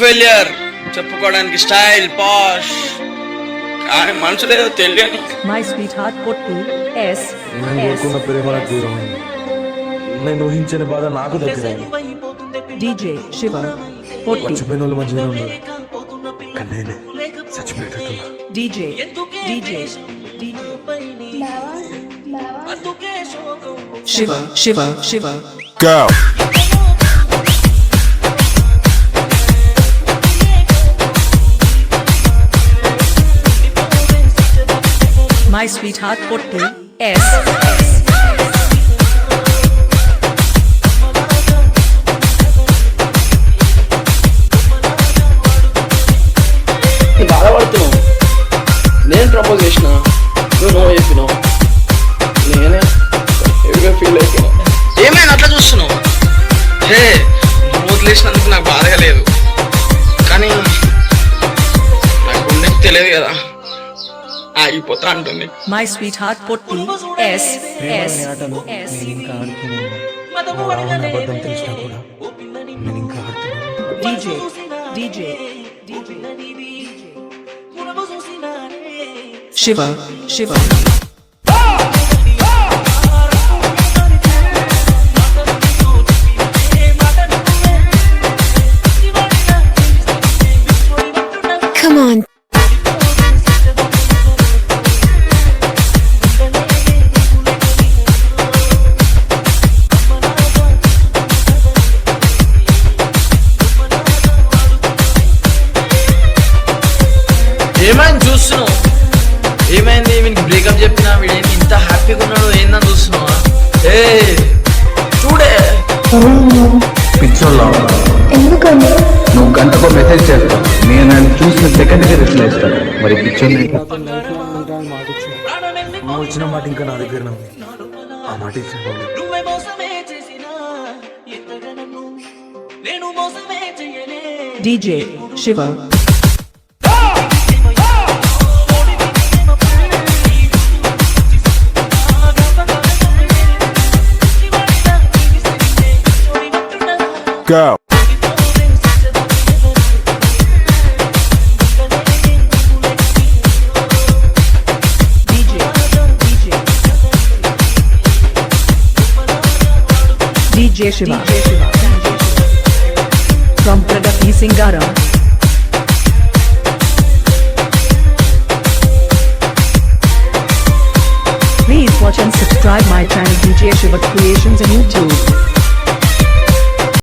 Failure చెప్పుకోవడానికి style పాష్ కానీ మనసులేదో తెలియని మై స్వీట్ హార్ట్ పొట్టు ఎస్ నేను కోరుకున్న ప్రేమ నాకు దూరమైంది. నేను ఊహించిన బాధ నాకు దగ్గర డీజే శివ పొట్టు చచ్చిపోయిన వాళ్ళు మంచిగా ఉన్నారు కానీ నేనే చచ్చిపోయేటట్టున్నా. DJ DJ Shiva Shiva Shiva Go. My sweetheart పొట్టు ఎస్ బాధపడుతున్నావు. నేను ప్రపోజ్ చేసిన నువ్వు నో చెప్పినావు. నేనే హెవీగా ఫీల్ అయిపోయినా. ఏమైనా అట్లా చూస్తున్నావు? హే నువ్వు వదిలేసినందుకు నాకు బాధగా లేదు కానీ నాకు గుండెకి తెలియదు కదా ఆగిపోతా అంటుంది. మై స్వీట్ హార్ట్ పొట్టు ఎస్ ఎస్ ఎస్ ఇంకా ఆడుతున్నాను. అబద్ధం తెలిసినా కూడా నేను ఇంకా ఆడుతున్నాను. DJ DJ Shiva Shiva Come on. ఏమైంది చూస్తున్నావు? ఏమైంది? వీనికి బ్రేకప్ చెప్పినా వీడేంటి ఇంత హ్యాపీగా ఉన్నాడు ఏందని చూస్తున్నావా? ఏ చూడే పిచ్చోళ్ళ ఎందుకని నువ్వు గంటకో మెసేజ్ చేస్తావు, నేను ఆయన చూసిన సెకండ్కి రిప్లై ఇస్తాను. మరి పిచ్చోళ్ళని నువ్వు ఇచ్చిన మాట ఇంకా నా దగ్గర ఉంది. ఆ మాట ఇచ్చిన DJ Shiva Go. DJ Shiva from Pradati Singara. Please watch and subscribe my channel DJ Shiva Creations on YouTube.